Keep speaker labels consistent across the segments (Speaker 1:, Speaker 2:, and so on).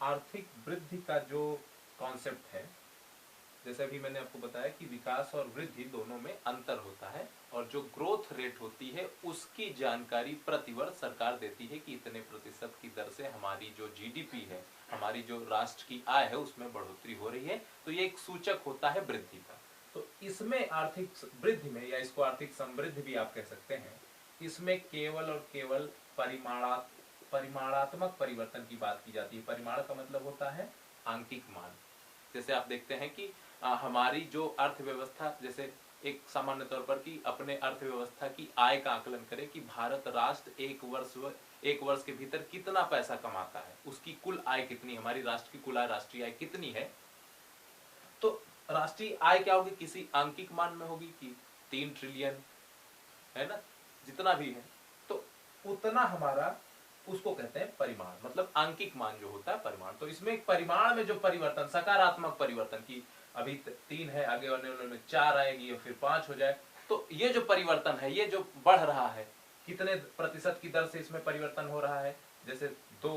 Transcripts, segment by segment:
Speaker 1: आर्थिक वृद्धि का जो कॉन्सेप्ट है, जैसे अभी मैंने आपको बताया कि विकास और वृद्धि दोनों में अंतर होता है, और जो ग्रोथ रेट होती है उसकी जानकारी प्रतिवर्ष सरकार देती है कि इतने प्रतिशत की दर से हमारी जो जीडीपी है, हमारी जो राष्ट्र की आय है उसमें बढ़ोतरी हो रही है। तो ये एक सूचक होता है वृद्धि का। तो इसमें आर्थिक वृद्धि में, या इसको आर्थिक समृद्धि भी आप कह सकते हैं, इसमें केवल और केवल परिमाणात्मक परिवर्तन की बात की जाती है। परिमाण का मतलब होता है आंकिक मान। जैसे आप देखते हैं कि हमारी जो अर्थव्यवस्था, जैसे एक सामान्य तौर पर कि अपने अर्थव्यवस्था की आय का आकलन करें कि भारत राष्ट्र एक वर्ष के भीतर कितना पैसा कमाता है, उसकी कुल आय कितनी, हमारी राष्ट्र की कुल आय, राष्ट्रीय आय कितनी है। तो राष्ट्रीय आय क्या होगी, किसी आंकिक मान में होगी कि 3 ट्रिलियन, है ना, जितना भी है, तो उतना हमारा, उसको कहते हैं परिमाण, मतलब आंकिक मान जो होता है परिमाण। तो इसमें एक परिमाण में जो परिवर्तन, सकारात्मक परिवर्तन की, अभी 3 है, आगे आने वाले में 4 आएगी और फिर 5 हो जाए, तो ये जो परिवर्तन है, ये जो बढ़ रहा है, कितने प्रतिशत की दर से इसमें परिवर्तन हो रहा है। जैसे 2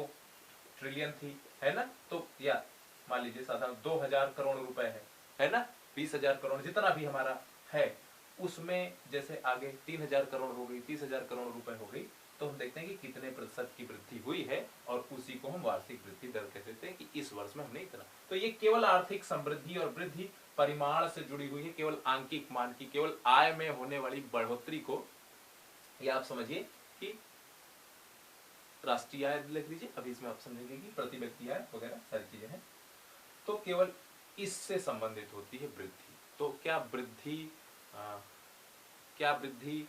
Speaker 1: ट्रिलियन थी, है ना, तो या मान लीजिए साधारण 2000 करोड़ रुपए है ना, 20,000 करोड़ जितना भी हमारा है, उसमें जैसे आगे 3,000 करोड़ हो गई, 30,000 करोड़ रुपए हो गई, तो हम देखते हैं कि कितने प्रतिशत की वृद्धि हुई है, और उसी को हम वार्षिक वृद्धि दर कह देते हैं कि इस वर्ष में हमने इतना। तो ये केवल आर्थिक समृद्धि और वृद्धि परिमाण से जुड़ी हुई है, केवल आंकिक मान की, केवल आय में होने वाली बढ़ोतरी को, या आप समझिए कि राष्ट्रीय आय लिख लीजिए, अभी इसमें आप समझेंगे कि प्रति व्यक्ति आय वगैरह सारी चीजें हैं, तो केवल इससे संबंधित होती है वृद्धि। तो क्या वृद्धि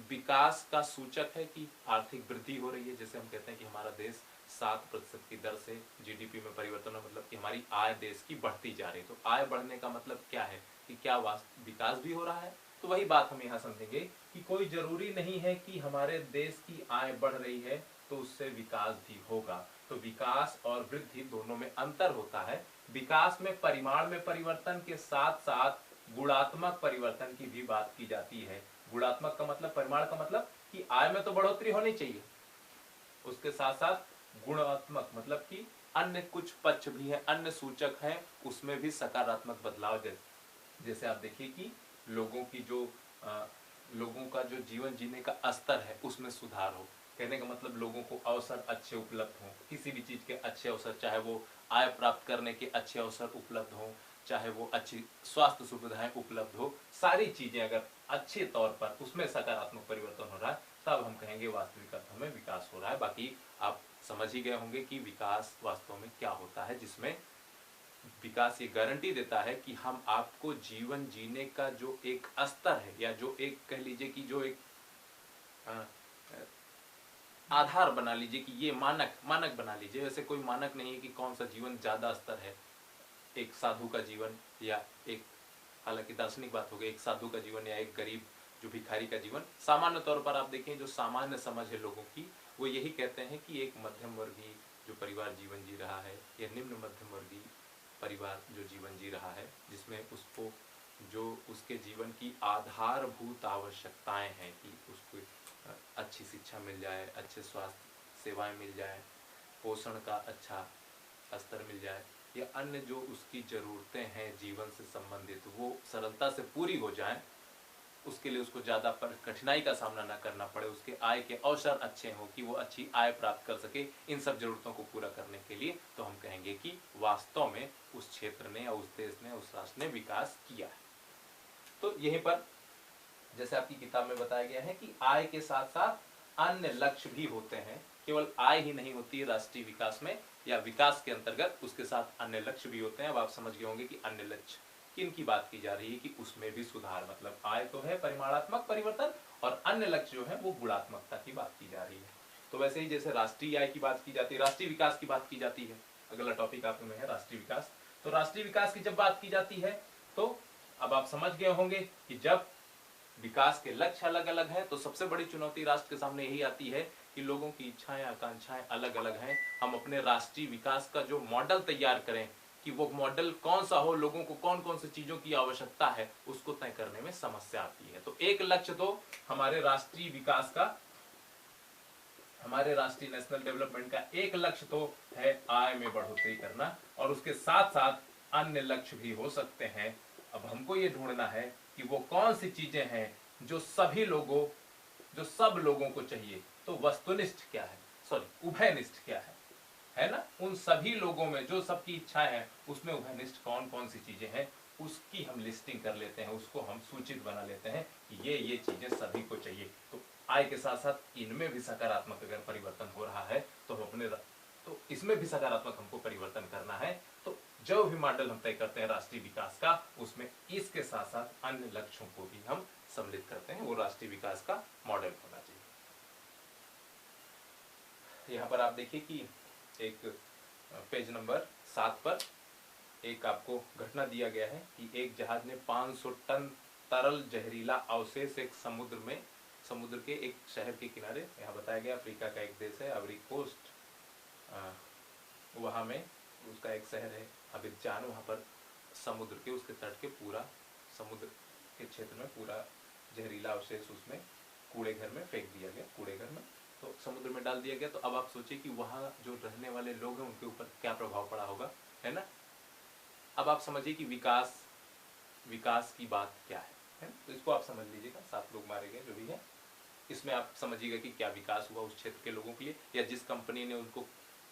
Speaker 1: विकास का सूचक है कि आर्थिक वृद्धि हो रही है। जैसे हम कहते हैं कि हमारा देश 7% की दर से जीडीपी में परिवर्तन हो, मतलब कि हमारी आय देश की बढ़ती जा रही है। तो आय बढ़ने का मतलब क्या है कि क्या विकास भी हो रहा है। तो वही बात हम यहाँ समझेंगे कि कोई जरूरी नहीं है कि हमारे देश की आय बढ़ रही है तो उससे विकास भी होगा। तो विकास और वृद्धि दोनों में अंतर होता है। विकास में परिमाण में परिवर्तन के साथ साथ गुणात्मक परिवर्तन की भी बात की जाती है। गुणात्मक का मतलब, परिमाण का मतलब कि आय में तो बढ़ोतरी होनी चाहिए, उसके साथ साथ गुणात्मक मतलब कि अन्य कुछ पक्ष भी है, अन्य सूचक है, उसमें भी सकारात्मक बदलाव। जैसे आप देखिए कि लोगों का जो जीवन जीने का स्तर है उसमें सुधार हो। कहने का मतलब लोगों को अवसर अच्छे उपलब्ध हो, किसी भी चीज के अच्छे अवसर, चाहे वो आय प्राप्त करने के अच्छे अवसर उपलब्ध हो, चाहे वो अच्छी स्वास्थ्य सुविधाएं उपलब्ध हो, सारी चीजें अगर अच्छे तौर पर उसमें सकारात्मक परिवर्तन हो रहा है, तब हम कहेंगे वास्तविक अर्थों में विकास हो रहा है। बाकी आप समझ ही गए होंगे कि विकास वास्तव में क्या होता है, जिसमें विकास ये गारंटी देता है कि हम आपको जीवन जीने का जो एक स्तर है, या जो एक कह लीजिए कि जो एक आधार बना लीजिए कि ये मानक बना लीजिए। वैसे कोई मानक नहीं है कि कौन सा जीवन ज्यादा स्तर है, एक साधु का जीवन या एक, हालांकि दार्शनिक बात हो गई, एक साधु का जीवन या एक गरीब जो भिखारी का जीवन। सामान्य तौर पर आप देखें जो सामान्य समझ है लोगों की, वो यही कहते हैं कि एक मध्यम वर्गीय जो परिवार जीवन जी रहा है, या निम्न मध्यम वर्गीय परिवार जो जीवन जी रहा है, जिसमें उसको जो उसके जीवन की आधारभूत आवश्यकताएं हैं कि उसको अच्छी शिक्षा मिल जाए, अच्छे स्वास्थ्य सेवाएं मिल जाए, पोषण का अच्छा स्तर मिल जाए, या अन्य जो उसकी जरूरतें हैं जीवन से संबंधित वो सरलता से पूरी हो जाए, उसके लिए उसको ज़्यादा कठिनाई का सामना ना करना पड़े, उसके आय के अवसर अच्छे हों कि वो अच्छी आय प्राप्त कर सके, इन सब जरूरतों को पूरा करने के लिए, तो हम कहेंगे कि वास्तव में उस क्षेत्र ने या उस देश ने, उस राष्ट्र ने विकास किया है। तो यहीं पर जैसे आपकी किताब में बताया गया है कि आय के साथ साथ अन्य लक्ष्य भी होते हैं, केवल आय ही नहीं होती है राष्ट्रीय विकास में या विकास के अंतर्गत, उसके साथ अन्य लक्ष्य भी होते हैं। अब आप समझ गए होंगे कि अन्य लक्ष्य किन की बात की जा रही है, कि उसमें भी सुधार, मतलब आय तो है परिमाणात्मक परिवर्तन, और अन्य लक्ष्य जो है वो गुणात्मकता की बात की जा रही है। तो वैसे ही जैसे राष्ट्रीय आय की बात की जाती है, राष्ट्रीय विकास की बात की जाती है, अगला टॉपिक आप में है राष्ट्रीय विकास। तो राष्ट्रीय विकास की जब बात की जाती है तो अब आप समझ गए होंगे कि जब विकास के लक्ष्य अलग अलग हैं तो सबसे बड़ी चुनौती राष्ट्र के सामने यही आती है कि लोगों की इच्छाएं आकांक्षाएं अलग अलग हैं। हम अपने राष्ट्रीय विकास का जो मॉडल तैयार करें कि वो मॉडल कौन सा हो, लोगों को कौन कौन सी चीजों की आवश्यकता है, उसको तय करने में समस्या आती है। तो एक लक्ष्य तो हमारे राष्ट्रीय विकास का हमारे राष्ट्रीय नेशनल डेवलपमेंट का एक लक्ष्य तो है आय में बढ़ोतरी करना, और उसके साथ साथ अन्य लक्ष्य भी हो सकते हैं। अब हमको ये ढूंढना है कि वो कौन सी चीजें हैं जो सब लोगों को चाहिए। तो वस्तुनिष्ठ क्या है, सॉरी उभयनिष्ठ क्या है ना, उन सभी लोगों में जो सबकी इच्छाएं हैं उसमें उभयनिष्ठ कौन कौन सी चीजें हैं उसकी हम लिस्टिंग कर लेते हैं, उसको हम सूचित बना लेते हैं कि ये चीजें सभी को चाहिए। तो आय के साथ साथ इनमें भी सकारात्मक अगर परिवर्तन हो रहा है तो तो इसमें भी सकारात्मक हमको परिवर्तन करना है। तो जो भी मॉडल हम तय करते हैं राष्ट्रीय विकास का, उसमें इसके साथ साथ अन्य लक्ष्यों को भी हम सम्मिलित करते हैं, वो राष्ट्रीय विकास का मॉडल होना चाहिए। यहाँ पर आप देखिए कि एक पेज नंबर 7 पर एक आपको घटना दिया गया है कि एक जहाज ने 500 टन तरल जहरीला अवशेष एक समुद्र के एक शहर के किनारे, यहाँ बताया गया अफ्रीका का एक देश है आइवरी कोस्ट, वहाँ में उसका एक शहर है अबिजान, वहाँ पर समुद्र के उसके तट के पूरा समुद्र के क्षेत्र में पूरा जहरीला अवशेष उसमें कूड़े घर में फेंक दिया गया, कूड़े घर में तो समुद्र में डाल दिया गया। तो अब आप सोचिए कि वहाँ जो रहने वाले लोग हैं उनके ऊपर क्या प्रभाव पड़ा होगा, है ना। अब आप समझिए कि विकास की बात क्या है, तो इसको आप समझ लीजिएगा। 7 लोग मारे गए जो भी है, इसमें आप समझिएगा कि क्या विकास हुआ उस क्षेत्र के लोगों के लिए, या जिस कंपनी ने उनको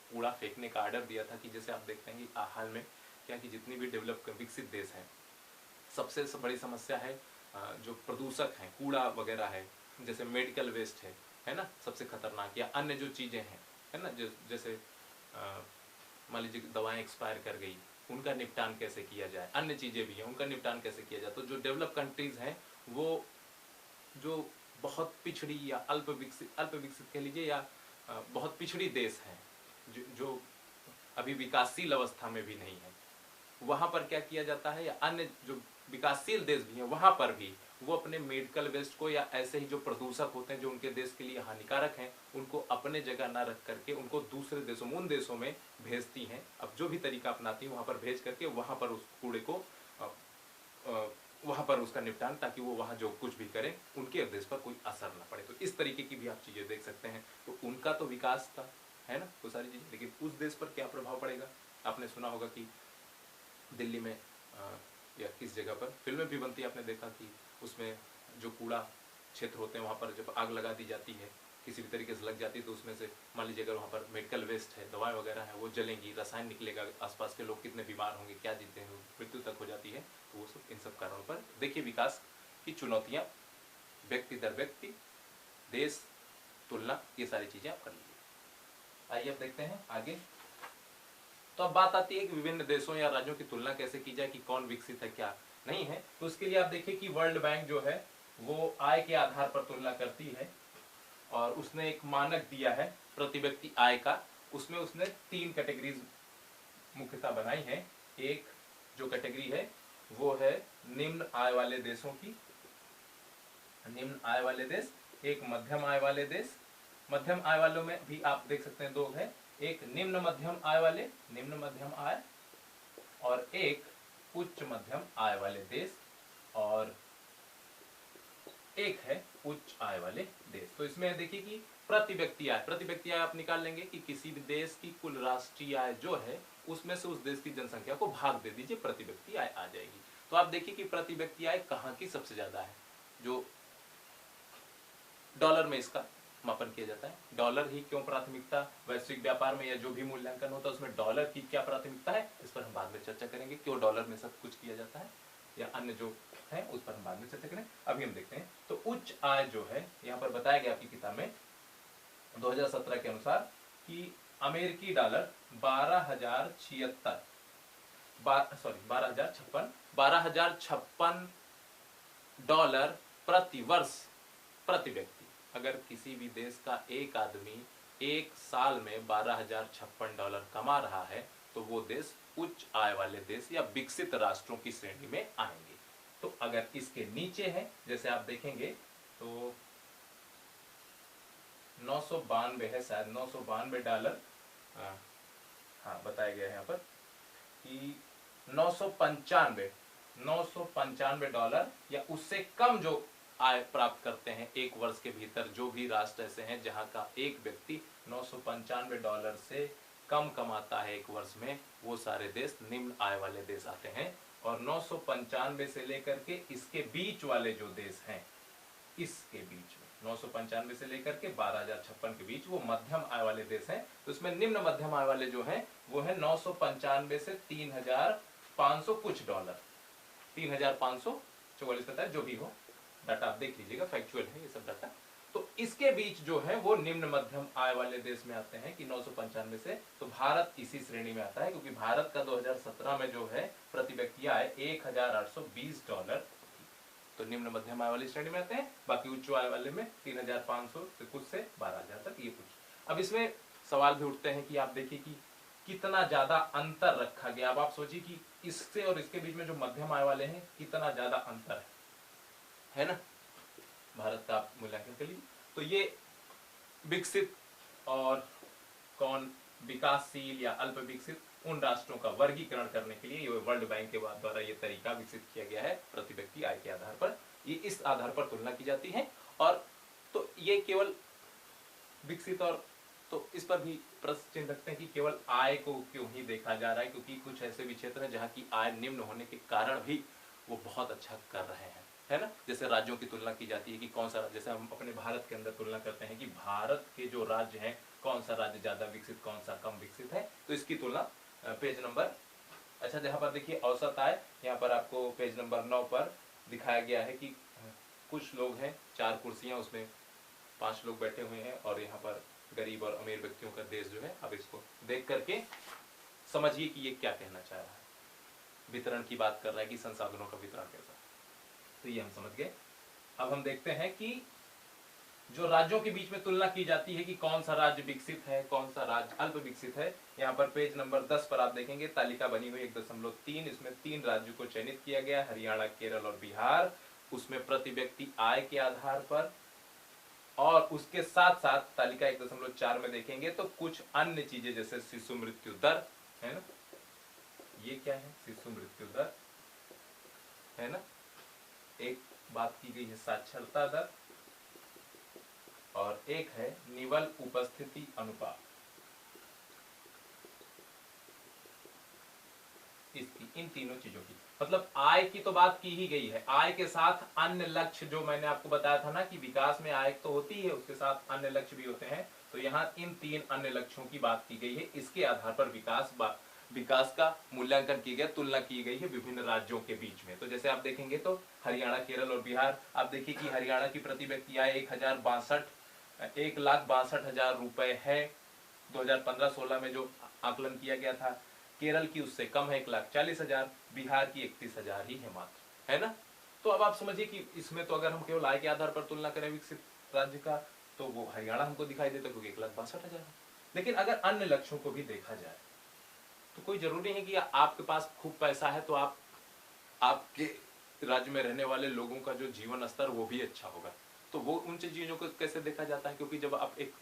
Speaker 1: कूड़ा फेंकने का ऑर्डर दिया था। कि जैसे आप देखते हैं कि हाल में क्या कि जितनी भी विकसित देश हैं, सबसे बड़ी समस्या है जो प्रदूषक हैं, कूड़ा वगैरह है, जैसे मेडिकल वेस्ट है ना, सबसे खतरनाक, या अन्य जो चीजें हैं, है ना, जैसे मान लीजिए दवाएं एक्सपायर कर गई, उनका निपटान कैसे किया जाए, अन्य चीजें भी हैं उनका निपटान कैसे किया जाए। तो जो डेवलप कंट्रीज हैं वो जो बहुत पिछड़ी या अल्प विकसित कह लीजिए, या बहुत पिछड़ी देश हैं जो अभी विकासशील अवस्था में भी नहीं है, वहां पर क्या किया जाता है, या अन्य जो विकासशील देश भी हैं वहां पर भी वो अपने मेडिकल वेस्ट को या ऐसे ही जो प्रदूषक होते हैं जो उनके देश के लिए हानिकारक हैं उनको अपने जगह ना रख करके उनको दूसरे देशों में, उन देशों में भेजती हैं। अब जो भी तरीका अपनाती हैं वहां पर भेज करके वहां पर उस कूड़े को वहां पर उसका निपटान, ताकि वो वहां जो कुछ भी करें उनके देश पर कोई असर ना पड़े। तो इस तरीके की भी आप चीजें देख सकते हैं। तो उनका तो विकास था, है ना, वो सारी चीजें, लेकिन उस देश पर क्या प्रभाव पड़ेगा। आपने सुना होगा कि दिल्ली में या किस जगह पर फिल्में भी बनती है, आपने देखा कि उसमें जो कूड़ा क्षेत्र होते हैं वहाँ पर जब आग लगा दी जाती है, किसी भी तरीके से लग जाती है, तो उसमें से मान लीजिए अगर वहाँ पर मेडिकल वेस्ट है, दवाएं वगैरह है, वो जलेंगी, रसायन निकलेगा, आसपास के लोग कितने बीमार होंगे, क्या जीते हैं, मृत्यु तक हो जाती है। तो वो सब इन सब कारणों पर देखिए विकास की चुनौतियाँ, व्यक्ति दर व्यक्ति, देश, तुलना, ये सारी चीजें आप कर लीजिए। आइए अब देखते हैं आगे। तो अब बात आती है कि विभिन्न देशों या राज्यों की तुलना कैसे की जाए कि कौन विकसित है क्या नहीं है। तो उसके लिए आप देखिए कि वर्ल्ड बैंक जो है वो आय के आधार पर तुलना करती है, और उसने एक मानक दिया है प्रति व्यक्ति आय का। उसमें उसने 3 कैटेगरीज मुख्यतः बनाई है। एक जो कैटेगरी है वो है निम्न आय वाले देशों की, निम्न आय वाले देश, एक मध्यम आय वाले देश, मध्यम आय वालों में भी आप देख सकते हैं 2 है, एक निम्न मध्यम आय वाले, निम्न मध्यम आय, और एक उच्च मध्यम आय वाले देश, और एक है उच्च आय वाले देश। तो इसमें देखिए कि प्रति व्यक्ति आय आप निकाल लेंगे कि किसी भी देश की कुल राष्ट्रीय आय जो है उसमें से उस देश की जनसंख्या को भाग दे दीजिए, प्रति व्यक्ति आय आ जाएगी। तो आप देखिए कि प्रति व्यक्ति आय कहाँ की सबसे ज्यादा है, जो डॉलर में इसका मापन किया जाता है। डॉलर ही क्यों प्राथमिकता, वैश्विक व्यापार में या जो भी मूल्यांकन होता है उसमें डॉलर की क्या प्राथमिकता है, इस पर हम बाद में चर्चा करेंगे, क्यों डॉलर में सब कुछ किया जाता है, या अन्य जो है उस पर हम बाद में चर्चा करें। अभी हम देखते हैं। तो उच्च आय जो है यहाँ पर बताया गया आपकी किताब में 2017 के अनुसार कि अमेरिकी डॉलर 12,056 डॉलर प्रति वर्ष प्रति व्यक्ति। अगर किसी भी देश का एक आदमी एक साल में 12,056 डॉलर कमा रहा है तो वो देश उच्च आय वाले देश या विकसित राष्ट्रों की श्रेणी में आएंगे। तो अगर इसके नीचे है, जैसे आप देखेंगे तो 992 है, शायद 992 डॉलर, हाँ बताया गया है यहाँ पर कि 995 डॉलर या उससे कम जो आय प्राप्त करते हैं एक वर्ष के भीतर, जो भी राष्ट्र ऐसे हैं जहां का एक व्यक्ति $995 से कम कमाता है एक वर्ष में, वो सारे देश निम्न आय वाले देश आते हैं। और 995 से लेकर के इसके बीच वाले जो देश हैं, इसके बीच में 995 से लेकर के 12,056 के बीच वो मध्यम आय वाले देश हैं। तो इसमें निम्न मध्यम आय वाले जो हैं वो है 995 से 3,500 कुछ डॉलर, 3,544 पता है, जो भी हो डाटा आप देख लीजिएगा, फैक्चुअल है ये सब डाटा। तो इसके बीच जो है वो निम्न मध्यम आय वाले देश में आते हैं कि 995 से। तो भारत इसी श्रेणी में आता है, क्योंकि भारत का 2017 में जो है प्रति व्यक्ति आय $1,820, तो निम्न मध्यम आय वाली श्रेणी में आते हैं। बाकी उच्च आय वाले में 3,500 से कुछ से 12,000 तक, ये कुछ। अब इसमें सवाल भी उठते हैं कि आप देखिए कि कितना ज्यादा अंतर रखा गया। अब आप सोचिए कि इससे और इसके बीच में जो मध्यम आय वाले हैं कितना ज्यादा अंतर है ना। भारत का आप मूल्यांकन कर लीजिए। तो ये विकसित और कौन विकासशील या अल्प विकसित, उन राष्ट्रों का वर्गीकरण करने के लिए ये वर्ल्ड बैंक के द्वारा ये तरीका विकसित किया गया है। प्रति व्यक्ति आय के आधार पर ये इस आधार पर तुलना की जाती है। और तो ये केवल विकसित और, तो इस पर भी प्रश्न चिन्ह रखते हैं कि केवल आय को क्यों ही देखा जा रहा है, क्योंकि कुछ ऐसे भी क्षेत्र हैं जहाँ की आय निम्न होने के कारण भी वो बहुत अच्छा कर रहे हैं, है ना। जैसे राज्यों की तुलना की जाती है कि कौन सा, जैसे हम अपने भारत के अंदर तुलना करते हैं कि भारत के जो राज्य हैं कौन सा राज्य ज्यादा विकसित, कौन सा कम विकसित है। तो इसकी तुलना पेज नंबर, अच्छा जहाँ पर देखिए औसत आय, यहाँ पर आपको पेज नंबर 9 पर दिखाया गया है कि कुछ लोग हैं, 4 कुर्सियां, उसमें 5 लोग बैठे हुए हैं, और यहाँ पर गरीब और अमीर व्यक्तियों का देश जो है। अब इसको देख करके समझिए कि ये क्या कहना चाह रहा है। वितरण की बात कर रहा है कि संसाधनों का वितरण कैसा, तो ये हम समझ गए। अब हम देखते हैं कि जो राज्यों के बीच में तुलना की जाती है कि कौन सा राज्य विकसित है, कौन सा राज्य अल्प विकसित है। यहाँ पर पेज नंबर 10 पर आप देखेंगे तालिका बनी हुई 1.3, इसमें 3 राज्यों को चयनित किया गया, हरियाणा, केरल और बिहार। उसमें प्रति व्यक्ति आय के आधार पर, और उसके साथ साथ तालिका 1.4 में देखेंगे तो कुछ अन्य चीजें, जैसे शिशु मृत्यु दर, है ना, ये क्या है, शिशु मृत्यु दर, है ना। एक बात की गई है साक्षरता दर, और एक है निवल उपस्थिति अनुपात। इसकी, इन तीनों चीजों की, मतलब आय की तो बात की ही गई है। आय के साथ अन्य लक्ष्य, जो मैंने आपको बताया था ना कि विकास में आय तो होती है, उसके साथ अन्य लक्ष्य भी होते हैं। तो यहाँ इन 3 अन्य लक्ष्यों की बात की गई है। इसके आधार पर विकास का मूल्यांकन की गया, तुलना की गई है विभिन्न राज्यों के बीच में। तो जैसे आप देखेंगे तो हरियाणा, केरल और बिहार, आप देखिए कि हरियाणा की प्रति व्यक्ति आय 1,62,000 रुपए है 2015-16 में जो आकलन किया गया था। केरल की उससे कम है 1,40,000, बिहार की 31,000 ही है मात्र, है ना। तो अब आप समझिए कि इसमें तो अगर हम केवल आय के आधार पर तुलना करें विकसित राज्य का, तो वो हरियाणा हमको दिखाई देता क्योंकि 1,62,000 है। लेकिन अगर अन्य लक्ष्यों को भी देखा जाए तो कोई जरूरी है कि आपके पास खूब पैसा है तो आपके राज्य में रहने वाले लोगों का जो जीवन स्तर वो भी अच्छा होगा। तो वो उन चीजों को कैसे देखा जाता है, क्योंकि जब आप एक,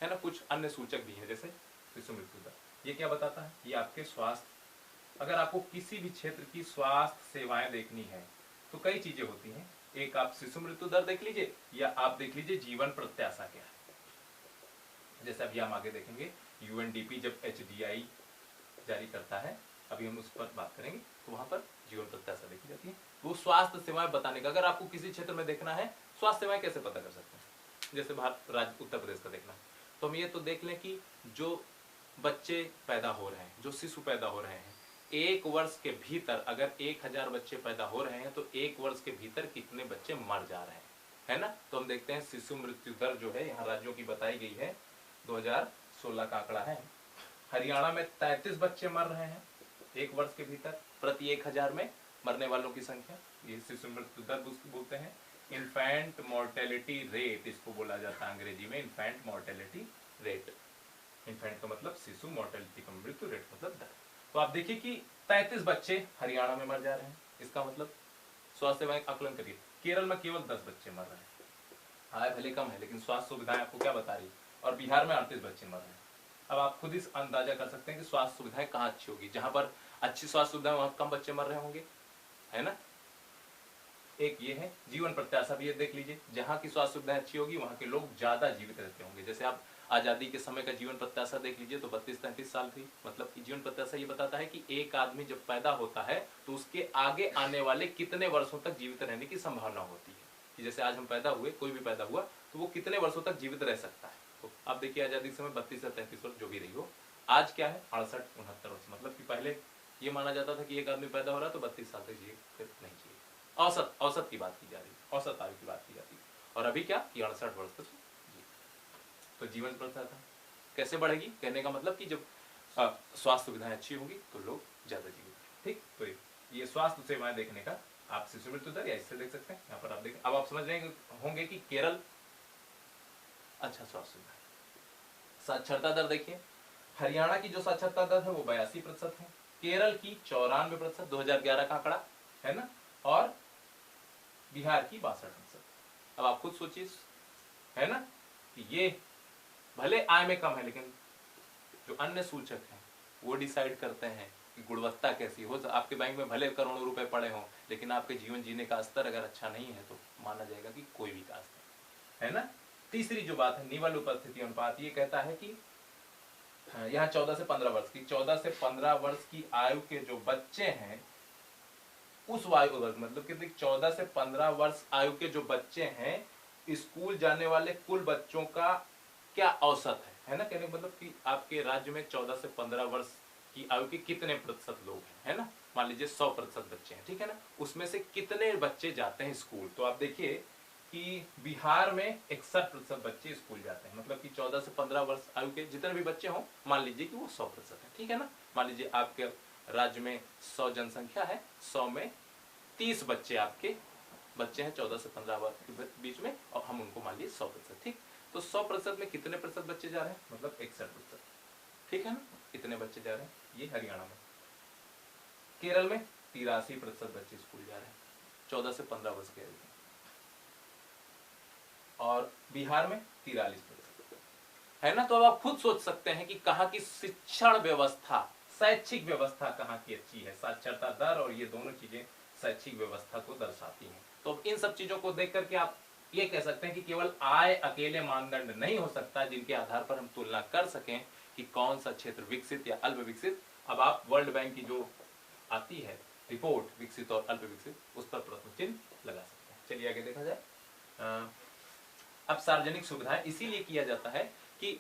Speaker 1: है ना, कुछ अन्य सूचक भी है, जैसे शिशु मृत्यु दर, ये क्या बताता है, ये आपके स्वास्थ्य, अगर आपको किसी भी क्षेत्र की स्वास्थ्य सेवाएं देखनी है तो कई चीजें होती हैं। एक आप शिशु मृत्यु दर देख लीजिए, या आप देख लीजिए जीवन प्रत्याशा क्या है। जैसे अभी हम आगे देखेंगे यूएनडीपी जब HDI जारी करता है, अभी हम उस पर बात करेंगे, तो वहां पर जीवन प्रत्याशा देखी जाती है। वो स्वास्थ्य सेवाएं बताने का, अगर आपको किसी क्षेत्र में देखना है स्वास्थ्य सेवाएं कैसे पता कर सकते हैं, जैसे भारत राज्य उत्तर प्रदेश का देखना है, तो हम ये तो देख लें कि जो बच्चे पैदा हो रहे हैं, जो शिशु पैदा हो रहे हैं, 1 वर्ष के भीतर अगर 1,000 बच्चे पैदा हो रहे हैं तो 1 वर्ष के भीतर कितने बच्चे मर जा रहे हैं, है ना। तो हम देखते हैं शिशु मृत्यु दर जो है यहाँ राज्यों की बताई गई है, 2016 का आंकड़ा है। हरियाणा में 33 बच्चे मर रहे हैं 1 वर्ष के भीतर, प्रति 1,000 में मरने वालों की संख्या, ये शिशु मृत्यु दर बोलते हैं। इन्फेंट मोर्टेलिटी रेट इसको बोला जाता है अंग्रेजी में, इन्फेंट मोर्टेलिटी रेट। इन्फेंट का मतलब शिशु, मोर्टेलिटी का मृत्यु, रेट मतलब दर। तो आप देखिए कि 33 बच्चे हरियाणा में मर जा रहे हैं, इसका मतलब स्वास्थ्य सेवाएं आकलन करिए, केरल में केवल 10 बच्चे मर रहे हैं, आय भले कम है लेकिन स्वास्थ्य सुविधाएं आपको क्या बता रही है, और बिहार में 38 बच्चे मर रहे हैं। अब आप खुद इस अंदाजा कर सकते हैं कि स्वास्थ्य सुविधाएं कहाँ अच्छी होगी, जहां पर अच्छी स्वास्थ्य सुविधाएं वहां कम बच्चे मर रहे होंगे, है ना। एक ये है जीवन प्रत्याशा भी, ये देख लीजिए, जहाँ की स्वास्थ्य सुविधाएं अच्छी होगी वहाँ के लोग ज्यादा जीवित रहते होंगे। जैसे आप आजादी के समय का जीवन प्रत्याशा देख लीजिए तो 32-33 साल थी। मतलब कि जीवन प्रत्याशा ये बताता है कि एक आदमी जब पैदा होता है तो उसके आगे आने वाले कितने वर्षों तक जीवित रहने की संभावना होती है। कि जैसे आज हम पैदा हुए, कोई भी पैदा हुआ तो वो कितने वर्षों तक जीवित रह सकता है। तो आप देखिए आजादी के समय 32 से 33 वर्ष जो भी रही हो, आज क्या है 68-69 वर्ष। मतलब कि पहले ये माना जाता था कि एक आदमी पैदा हो रहा है तो 32 साल तक जिए, फिर नहीं जिए। औसत की बात की जा रही है, औसत आयु की बात की जाती है। और अभी क्या कि 68 वर्ष तक जी। तो जीवन प्रत्याशा कैसे बढ़ेगी, कहने का मतलब कि जब स्वास्थ्य सुविधाएं अच्छी होंगी तो लोग ज्यादा जीवित। ठीक, तो ये स्वास्थ्य सेवाएं देखने का आप शिशु मृत्यु दर या इससे देख सकते हैं। यहाँ पर आप देखें, अब आप समझ रहे होंगे कि केरल अच्छा स्वास्थ्य सुविधा। साक्षरता दर देखिए, हरियाणा की जो साक्षरता दर है वो 82% है, केरल की 94%, 2011 का आंकड़ा है ना, और बिहार की 62%। अब आप खुद सोचिए, है ना, कि ये भले आय में कम है लेकिन जो अन्य सूचक हैं वो डिसाइड करते हैं कि गुणवत्ता कैसी हो। आपके बैंक में भले करोड़ों रुपए पड़े हों लेकिन आपके जीवन जीने का स्तर अगर अच्छा नहीं है तो माना जाएगा कि कोई विकास नहीं, है ना। तीसरी जो बात है निवल उपस्थिति अनुपात, ये कहता है कि यहाँ 14 से 15 वर्ष की, 14 से 15 वर्ष की आयु के जो बच्चे हैं उस आयु वर्ग, मतलब कि 14 से 15 वर्ष आयु के जो बच्चे हैं, स्कूल जाने वाले कुल बच्चों का क्या औसत है ना। कहने का मतलब कि आपके राज्य में 14 से 15 वर्ष की आयु के कितने प्रतिशत लोग हैं, है ना। मान लीजिए 100% बच्चे हैं, ठीक है ना, उसमें से कितने बच्चे जाते हैं स्कूल। तो आप देखिए कि बिहार में 61% बच्चे स्कूल जाते हैं। मतलब कि 14 से 15 वर्ष आयु के जितने भी बच्चे हों, मान लीजिए कि वो 100% है, ठीक है ना। मान लीजिए आपके राज्य में 100 जनसंख्या है, 100 में 30 बच्चे आपके बच्चे हैं 14 से 15 वर्ष के बीच में, और हम उनको मान लीजिए 100%, ठीक। तो 100% में कितने प्रतिशत बच्चे जा रहे हैं, मतलब 61%, ठीक है ना। कितने बच्चे जा रहे हैं, ये हरियाणा में। केरल में 83% बच्चे स्कूल जा रहे हैं 14 से 15 वर्ष के, और बिहार में 43%, है ना। तो अब आप खुद सोच सकते हैं कि कहाँ की शिक्षण व्यवस्था, शैक्षिक व्यवस्था कहाँ की अच्छी है। साक्षरता दर और ये दोनों चीजें शैक्षिक व्यवस्था को दर्शाती हैं। तो इन सब चीजों को देख करके आप ये कह सकते हैं कि केवल आय अकेले मानदंड नहीं हो सकता जिनके आधार पर हम तुलना कर सकें कि कौन सा क्षेत्र विकसित या अल्प विकसित। अब आप वर्ल्ड बैंक की जो आती है रिपोर्ट विकसित और अल्प विकसित, उस पर प्रश्न चिन्ह लगा सकते हैं। चलिए आगे देखा जाए। अब सार्वजनिक सुविधाएं इसीलिए किया जाता है कि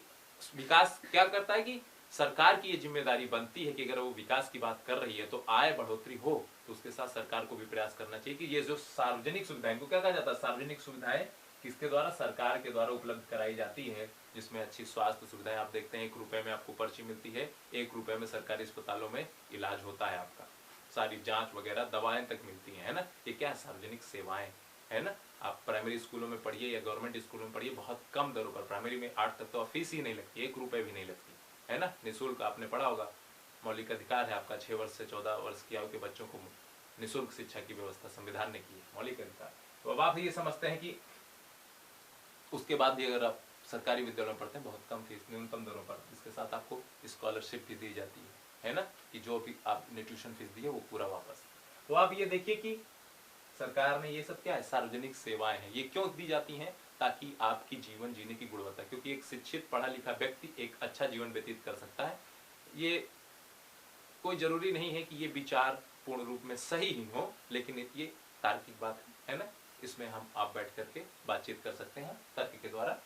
Speaker 1: विकास क्या करता है कि सरकार की ये जिम्मेदारी बनती है कि अगर वो विकास की बात कर रही है तो आय बढ़ोतरी हो तो उसके साथ सरकार को भी प्रयास करना चाहिए कि ये जो सार्वजनिक सुविधाएं, को क्या कहा जाता है, सार्वजनिक सुविधाएं किसके द्वारा, सरकार के द्वारा उपलब्ध कराई जाती है। जिसमें अच्छी स्वास्थ्य सुविधाएं, आप देखते हैं 1 रुपए में आपको पर्ची मिलती है, 1 रुपए में सरकारी अस्पतालों में इलाज होता है आपका, सारी जांच वगैरह दवाएं तक मिलती है ना। ये क्या है, सार्वजनिक सेवाएं, है ना। आप प्राइमरी स्कूलों में पढ़िए या गवर्नमेंट स्कूलों में पढ़िए, बहुत कम दरों पर, प्राइमरी में 8 तक तो फीस ही नहीं लगती, 1 रुपए भी नहीं लगती, है ना, निःशुल्क। आपने पढ़ा होगा, मौलिक अधिकार है आपका, 6 वर्ष से 14 वर्ष की आयु के बच्चों को निःशुल्क शिक्षा की व्यवस्था संविधान ने की है, मौलिक अधिकार। तो अब आप ये समझते हैं कि उसके बाद भी अगर आप सरकारी विद्यालयों में पढ़ते हैं बहुत कम फीस, न्यूनतम दरों पर, इसके साथ आपको स्कॉलरशिप भी दी जाती है ना, कि जो भी आपने ट्यूशन फीस दी है वो पूरा वापस। तो आप ये देखिए कि सरकार ने ये सब क्या है, सार्वजनिक सेवाएं हैं, ये क्यों दी जाती हैं, ताकि आपकी जीवन जीने की गुणवत्ता, क्योंकि एक शिक्षित पढ़ा लिखा व्यक्ति एक अच्छा जीवन व्यतीत कर सकता है। ये कोई जरूरी नहीं है कि ये विचार पूर्ण रूप में सही ही हो, लेकिन ये तार्किक बात है ना, इसमें हम आप बैठ करके बातचीत कर सकते हैं तर्क के द्वारा।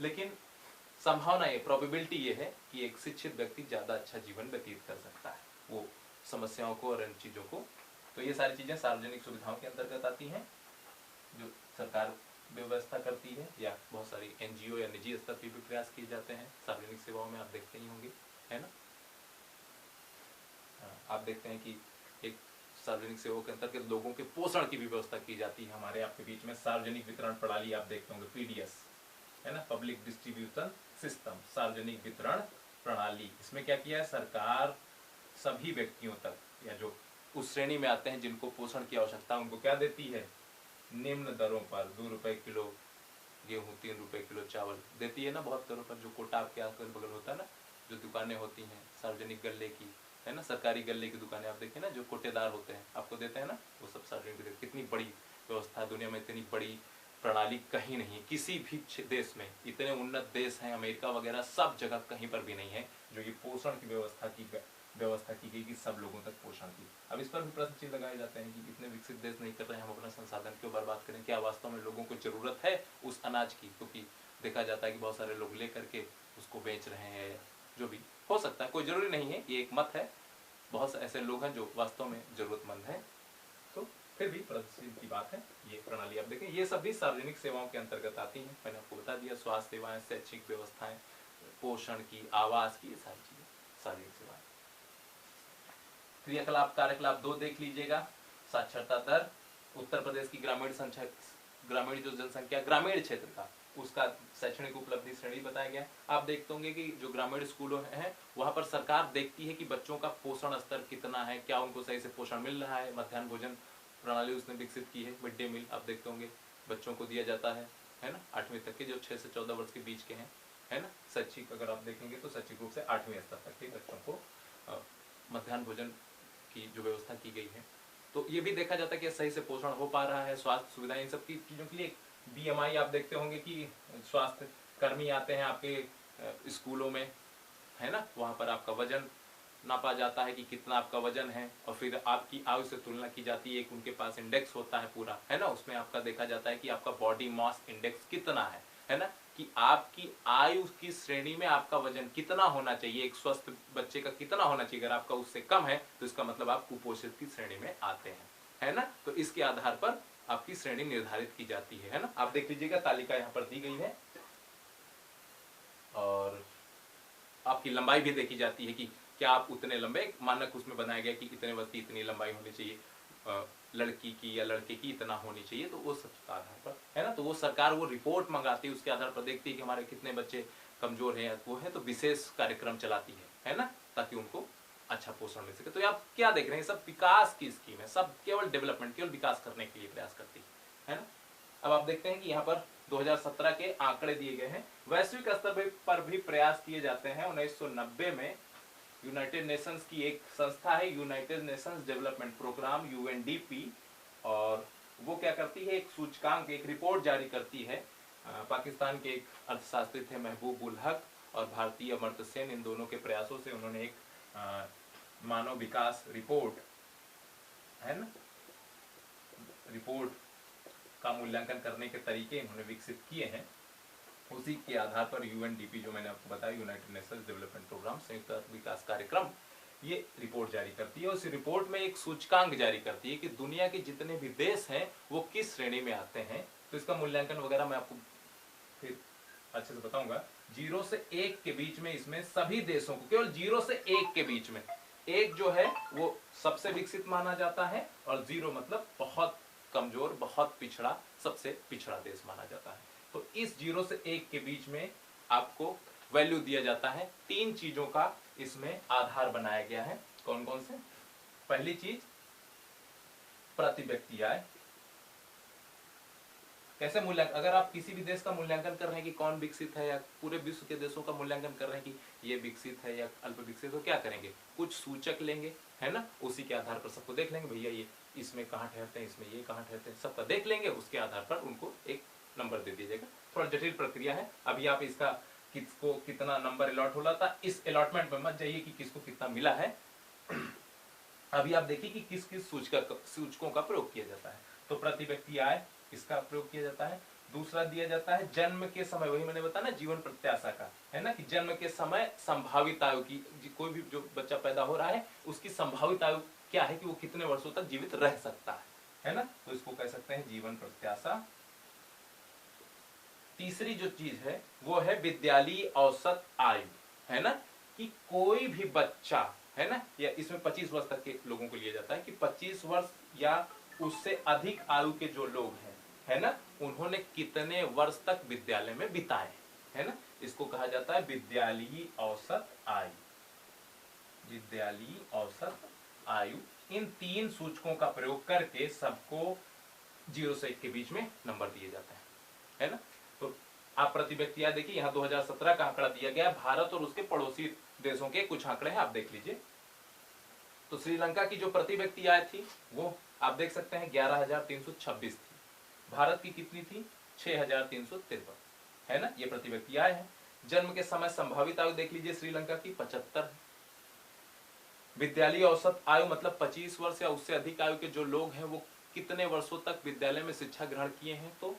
Speaker 1: लेकिन संभावना ये, प्रोबेबिलिटी ये है कि एक शिक्षित व्यक्ति ज्यादा अच्छा जीवन व्यतीत कर सकता है, वो समस्याओं को और इन चीजों को। तो ये सारी चीजें सार्वजनिक सुविधाओं के अंतर्गत आती हैं जो सरकार व्यवस्था करती है, या बहुत सारी एनजीओ या निजी स्तर पर भी प्रयास किए जाते हैं सार्वजनिक सेवाओं में, आप देखते ही होंगे, है ना। आप देखते हैं कि एक सार्वजनिक सेवाओं के अंतर्गत लोगों के पोषण की भी व्यवस्था की जाती है। हमारे आपके बीच में सार्वजनिक वितरण प्रणाली आप देखते होंगे, पीडीएस, है ना, पब्लिक डिस्ट्रीब्यूशन सिस्टम, सार्वजनिक वितरण प्रणाली। इसमें क्या किया है, सरकार सभी व्यक्तियों तक, या जो उस श्रेणी में आते हैं जिनको पोषण की आवश्यकता, उनको क्या देती है, निम्न दरों पर 2 रुपए किलो गेहूं, 3 रुपए किलो चावल देती है ना, बहुत दरों पर। जो कोटा आपके अगल बगल होता है ना, जो दुकानें होती हैं सार्वजनिक गल्ले की, है ना। सरकारी गल्ले की दुकानें आप देखें ना, जो कोटेदार होते हैं आपको देते हैं ना, वो सब सार्वजनिक। कितनी बड़ी व्यवस्था है, दुनिया में इतनी बड़ी प्रणाली कहीं नहीं है, किसी भी देश में। इतने उन्नत देश हैं, अमेरिका वगैरह, सब जगह कहीं पर भी नहीं है जो ये पोषण की व्यवस्था की गई कि सब लोगों तक पोषण की। अब इस पर भी प्रश्न चिन्ह लगाए जाते हैं कि इतने विकसित देश नहीं कर रहे हैं, हम अपना संसाधन क्यों बर्बाद करें? क्या वास्तव में लोगों को जरूरत है उस अनाज की? क्योंकि देखा जाता है कि बहुत सारे लोग ले करके उसको बेच रहे हैं, जो भी हो सकता है, कोई जरूरी नहीं है, ये एक मत है। बहुत से ऐसे लोग हैं जो वास्तव में जरूरतमंद हैं, तो फिर भी प्रदर्शन की बात है। ये प्रणाली आप देखें, ये सब भी सार्वजनिक सेवाओं के अंतर्गत आती हैं। मैंने आपको बता दिया, स्वास्थ्य सेवाएं, शैक्षिक व्यवस्थाएं, पोषण की, आवास की, ये सारी चीजें सार्वजनिक सेवाएं। क्रियाकलाप कार्यकलाप 2 देख लीजिएगा। साक्षरता दर, उत्तर प्रदेश की ग्रामीण जो जनसंख्या, ग्रामीण क्षेत्र का, उसका शैक्षणिक उपलब्धि श्रेणी बताया गया। आप देखते होंगे कि जो ग्रामीण स्कूलों हैं वहां पर सरकार देखती है कि बच्चों का पोषण स्तर कितना है, क्या उनको सही से पोषण मिल रहा है। मध्याह्न भोजन प्रणाली उसने विकसित की है, मिड डे मील आप देखते होंगे बच्चों को दिया जाता है ना, 8वीं तक के, जो 6 से 14 वर्ष के बीच के हैं, है ना। शैक्षिक अगर आप देखेंगे तो शैक्षिक रूप से 8वीं स्तर तक के बच्चों को मध्याह्न भोजन की जो व्यवस्था की गई है। तो ये भी देखा जाता है कि सही से पोषण हो पा रहा है। स्वास्थ्य सुविधाएं, इन सब की चीजों के लिए BMI आप देखते होंगे कि स्वास्थ्य कर्मी आते हैं आपके स्कूलों में, है ना, वहां पर आपका वजन नापा जाता है कि कितना आपका वजन है, और फिर आपकी आयु से तुलना की जाती है। एक उनके पास इंडेक्स होता है पूरा, है ना, उसमें आपका देखा जाता है कि आपका बॉडी मास इंडेक्स कितना है ना, कि आपकी आयु की श्रेणी में आपका वजन कितना होना चाहिए, एक स्वस्थ बच्चे का कितना होना चाहिए। अगर आपका उससे कम है तो इसका मतलब आप कुपोषित की श्रेणी में आते हैं, है ना। तो इसके आधार पर आपकी श्रेणी निर्धारित की जाती है ना। आप देख लीजिएगा, तालिका यहाँ पर दी गई है, और आपकी लंबाई भी देखी जाती है कि क्या आप उतने लंबे, मानक उसमें बनाया गया कि इतने वर्ष की इतनी लंबाई होनी चाहिए, लड़की की या लड़के की इतना होनी चाहिए। तो वो सब आधार पर, है ना, तो वो सरकार वो रिपोर्ट मंगाती है, उसके आधार पर देखती है कि हमारे कितने बच्चे कमजोर हैं, वो है, तो विशेष कार्यक्रम चलाती है ना, ताकि उनको अच्छा पोषण मिल सके। तो आप क्या देख रहे हैं, सब विकास की स्कीम है, सब केवल डेवलपमेंट, केवल विकास करने के लिए प्रयास करती है ना। अब आप देखते हैं कि यहाँ पर 2017 के आंकड़े दिए गए हैं। वैश्विक स्तर पर भी प्रयास किए जाते हैं। 1990 में यूनाइटेड नेशंस की एक संस्था है, United Nations Development Programme, UNDP, और वो क्या करती है, एक सूचकांक, एक रिपोर्ट जारी करती है। पाकिस्तान के एक अर्थशास्त्री थे महबूब उल हक और भारतीय अमर्त्य सेन, इन दोनों के प्रयासों से उन्होंने एक मानव विकास रिपोर्ट, है ना, रिपोर्ट का मूल्यांकन करने के तरीके इन्होंने विकसित किए हैं। उसी के आधार पर UNDP, जो मैंने आपको बताया, यूनाइटेड नेशंस डेवलपमेंट प्रोग्राम, संयुक्त विकास कार्यक्रम, ये रिपोर्ट जारी करती है। उस रिपोर्ट में एक सूचकांक जारी करती है कि दुनिया के जितने भी देश हैं वो किस श्रेणी में आते हैं। तो इसका मूल्यांकन वगैरह मैं आपको फिर अच्छे से बताऊंगा। 0 से 1 के बीच में इसमें सभी देशों को, केवल 0 से 1 के बीच में, 1 जो है वो सबसे विकसित माना जाता है, और 0 मतलब बहुत कमजोर, बहुत पिछड़ा, सबसे पिछड़ा देश माना जाता है। तो इस 0 से 1 के बीच में आपको वैल्यू दिया जाता है। 3 चीजों का इसमें आधार बनाया गया है। कौन कौन से? पहली चीज प्रति व्यक्ति आय। कैसे मूल्यांकन, अगर आप किसी भी देश का मूल्यांकन कर रहे हैं कि कौन विकसित है, या पूरे विश्व के देशों का मूल्यांकन कर रहे हैं कि ये विकसित है या अल्प विकसित, तो क्या करेंगे, कुछ सूचक लेंगे, है ना, उसी के आधार पर सबको देख लेंगे, भैया ये इसमें कहाँ ठहरते हैं, इसमें ये कहाँ ठहरते हैं, सबका देख लेंगे, उसके आधार पर उनको एक नंबर दे दीजिएगा। थोड़ा जटिल प्रक्रिया है। अभी आप इसका किसको कितना नंबर अलॉट होला था, इस अलॉटमेंट में मत जाइए कि किसको कितना मिला है। अभी आप देखिए कि किस किस सूचकों का प्रयोग किया जाता है। तो प्रति व्यक्ति आय, इसका प्रयोग किया जाता है। दूसरा दिया जाता है जन्म के समय, वही मैंने बताया ना, जीवन प्रत्याशा का, है ना, कि जन्म के समय संभावित आयु की, कोई भी जो बच्चा पैदा हो रहा है उसकी संभावित आयु क्या है, कि वो कितने वर्षों तक जीवित रह सकता है ना, तो इसको कह सकते हैं जीवन प्रत्याशा। तीसरी जो चीज है वो है विद्यालयी औसत आयु, है ना, कि कोई भी बच्चा, है ना, या इसमें 25 वर्ष तक के लोगों को लिया जाता है, कि 25 वर्ष या उससे अधिक आयु के जो लोग हैं, है ना, उन्होंने कितने वर्ष तक विद्यालय में बिताए, है ना, इसको कहा जाता है विद्यालयी औसत आयु। विद्यालयी औसत आयु, इन 3 सूचकों का प्रयोग करके सबको 0 से 1 के बीच में नंबर दिए जाते हैं, है ना। तो आप प्रति व्यक्ति आय देखिए, यहाँ 2017 का आंकड़ा दिया गया, भारत और उसके पड़ोसी देशों के कुछ आंकड़े हैं, आप देख लीजिए। तो श्रीलंका की जो प्रति व्यक्ति आय थी वो आप देख सकते हैं 11,326 थी। भारत की कितनी थी? 6,353, है ना, ये प्रति व्यक्ति आय है। जन्म के समय संभावित आयु देख लीजिए श्रीलंका की 75 है। विद्यालय औसत आयु मतलब 25 वर्ष या उससे अधिक आयु के जो लोग हैं वो कितने वर्षों तक विद्यालय में शिक्षा ग्रहण किए हैं, तो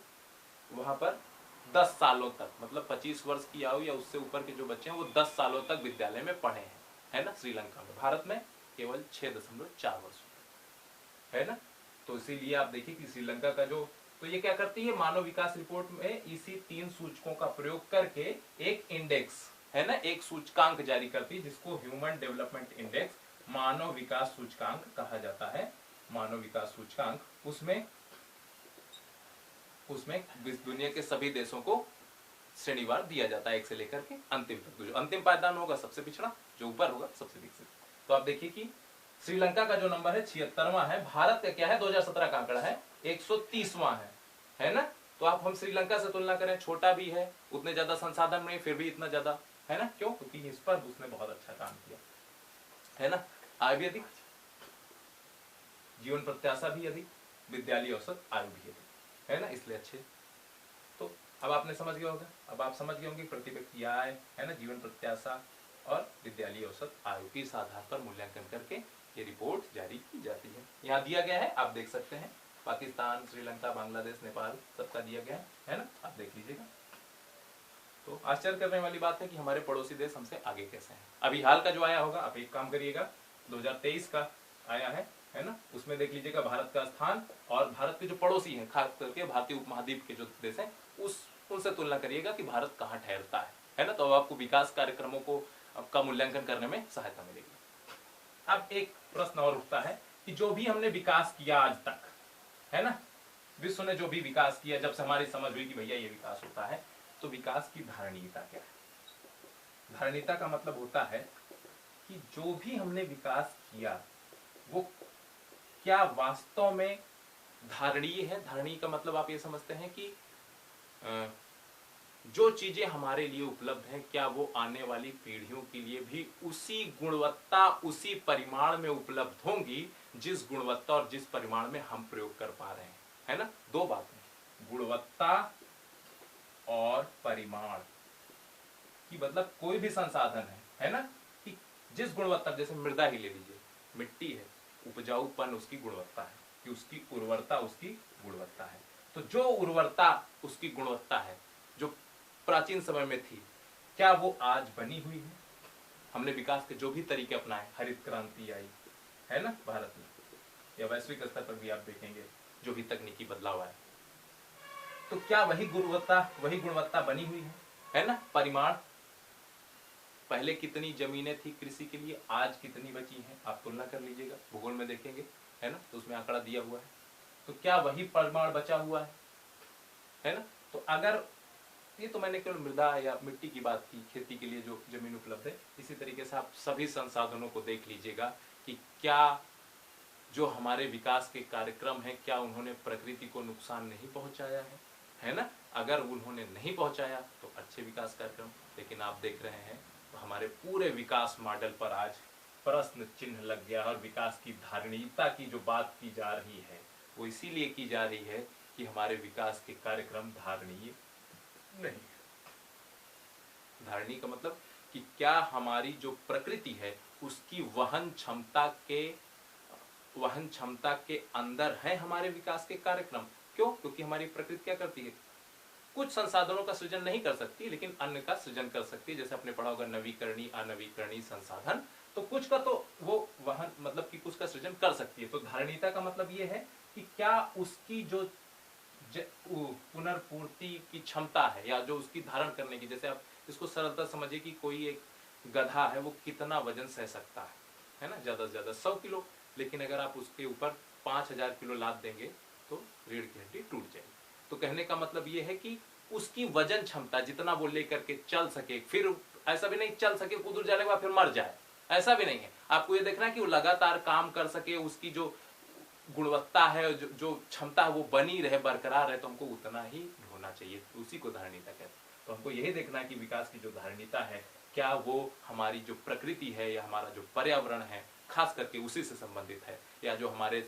Speaker 1: वहां पर 10 सालों तक, मतलब 25 वर्ष की आयु या उससे ऊपर के जो बच्चे हैं वो 10 सालों तक विद्यालय में पढ़े हैं, है ना, श्रीलंका में। भारत में केवल 6.4 वर्ष, है ना। तो इसीलिए आप देखिए कि श्रीलंका का जो, तो ये क्या करती है, मानव विकास रिपोर्ट में इसी 3 सूचकों का प्रयोग करके एक इंडेक्स, है ना, एक सूचकांक जारी करती है जिसको ह्यूमन डेवलपमेंट इंडेक्स, मानव विकास सूचकांक कहा जाता है। मानव विकास सूचकांक, उसमें दुनिया के सभी देशों को श्रेणीवार दिया जाता है, एक से लेकर के अंतिम तक। जो अंतिम पायदान होगा सबसे पिछड़ा, जो ऊपर होगा सबसे विकसित। तो आप देखिए कि श्रीलंका का जो नंबर है 76वां है, भारत का क्या है 2017 का आंकड़ा है 130वां है ना। तो आप हम श्रीलंका से तुलना करें, छोटा भी है, उतने ज्यादा संसाधन नहीं, फिर भी इतना ज्यादा, है ना, क्यों? क्योंकि इस पर उसने बहुत अच्छा काम किया, है ना। आय भी अधिक, जीवन प्रत्याशा भी अधिक, विद्यालय औसत आयु भी अधिक, है ना, इसलिए अच्छे। तो अब आपने समझ गया होगा, अब आप समझ गए होंगे प्रति व्यक्ति आय, है ना, जीवन प्रत्याशा और विद्यालय औसत आयु के इस आधार पर मूल्यांकन करके ये रिपोर्ट जारी की जाती है। यहाँ दिया गया है, आप देख सकते हैं, पाकिस्तान, श्रीलंका, बांग्लादेश, नेपाल सबका दिया गया है ना, आप देख लीजिएगा। तो आश्चर्य करने वाली बात है कि हमारे पड़ोसी देश हमसे आगे कैसे हैं। अभी हाल का जो आया होगा, आप एक काम करिएगा, 2023 का आया है ना, उसमें देख लीजिएगा भारत का स्थान और भारत के जो पड़ोसी हैं, खास करके भारतीय उपमहाद्वीप के जो देश हैं, उनसे तुलना करिएगा कि भारत कहाँ ठहरता है ना। तो आपको विकास कार्यक्रमों को का मूल्यांकन करने में सहायता मिलेगी। अब एक प्रश्न और उठता है कि जो भी हमने विकास किया आज तक, है ना, विश्व ने जो भी विकास किया, जब से हमारी समझ हुई कि भैया ये विकास होता है, तो विकास की धारणीयता क्या है? धारणीयता का मतलब होता है कि जो भी हमने विकास किया वो क्या वास्तव में धारणीय है। धारणीय का मतलब आप ये समझते हैं कि जो चीजें हमारे लिए उपलब्ध हैं, क्या वो आने वाली पीढ़ियों के लिए भी उसी गुणवत्ता, उसी परिमाण में उपलब्ध होंगी जिस गुणवत्ता और जिस परिमाण में हम प्रयोग कर पा रहे हैं, है ना। दो बातें, गुणवत्ता और परिमाण की, मतलब कोई भी संसाधन है ना, कि जिस गुणवत्ता, जैसे मृदा ही ले लीजिए, मिट्टी है, उपजाऊपन उसकी गुणवत्ता है, कि उसकी उर्वरता उसकी गुणवत्ता है। तो जो उर्वरता उसकी गुणवत्ता है जो प्राचीन समय में थी, क्या वो आज बनी हुई है? हमने विकास के जो भी तरीके अपनाए, हरित क्रांति आई, है ना भारत में, या वैश्विक स्तर पर भी आप देखेंगे जो भी तकनीकी बदलाव आए, तो क्या वही गुणवत्ता बनी हुई है ना। परिमाण, पहले कितनी जमीनें थी कृषि के लिए, आज कितनी बची हैं, आप तुलना कर लीजिएगा, भूगोल में देखेंगे, है ना, तो उसमें आंकड़ा दिया हुआ है। तो क्या वही परिमाण बचा हुआ है ना। तो अगर ये, तो मैंने केवल मृदा या मिट्टी की बात की, खेती के लिए जो जमीन उपलब्ध है, इसी तरीके से आप सभी संसाधनों को देख लीजिएगा कि क्या जो हमारे विकास के कार्यक्रम हैं, क्या उन्होंने प्रकृति को नुकसान नहीं पहुंचाया है ना। अगर उन्होंने नहीं पहुंचाया तो अच्छे विकास कार्यक्रम, लेकिन आप देख रहे हैं तो हमारे पूरे विकास मॉडल पर आज प्रश्न चिन्ह लग गया। और विकास की धारणीयता की जो बात की जा रही है वो इसीलिए की जा रही है कि हमारे विकास के कार्यक्रम धारणीय नहीं। धारणीय का मतलब कि क्या हमारी जो प्रकृति है उसकी वहन क्षमता के अंदर है हमारे विकास के कार्यक्रम। क्यों? क्योंकि हमारी प्रकृति क्या करती है, कुछ संसाधनों का सृजन नहीं कर सकती लेकिन अन्य का सृजन कर सकती है। जैसे आपने पढ़ा होगा नवीकरणीय अनवीकरणीय संसाधन, तो कुछ का तो वो वहन, मतलब कि कुछ का सृजन कर सकती है। तो धारणीयता का मतलब ये है कि क्या उसकी जो पुनर्पूर्ति की क्षमता है या जो उसकी धारण करने की, जैसे आप इसको सरलता समझिए कि कोई एक गधा है, वो कितना वजन सह सकता है ना, ज्यादा से ज्यादा 100 किलो, लेकिन अगर आप उसके ऊपर 5000 किलो लाद देंगे तो रीढ़ की हड्डी टूट जाएगी। तो कहने का मतलब ये है कि उसकी वजन क्षमता जितना वो लेकर के चल सके, फिर ऐसा भी नहीं चल सके कूद जाने के बाद फिर मर जाए, ऐसा भी नहीं है। आपको ये देखना है कि वो लगातार काम कर सके, उसकी जो गुणवत्ता है, जो क्षमता है वो बनी रहे, बरकरार रहे, तो हमको उतना ही ढोना चाहिए। उसी को धारणीयता कहते हैं। तो हमको यही देखना है कि विकास की जो धारणीयता है, क्या वो हमारी जो प्रकृति है या हमारा जो पर्यावरण है खास करके उसी से संबंधित है, या जो हमारे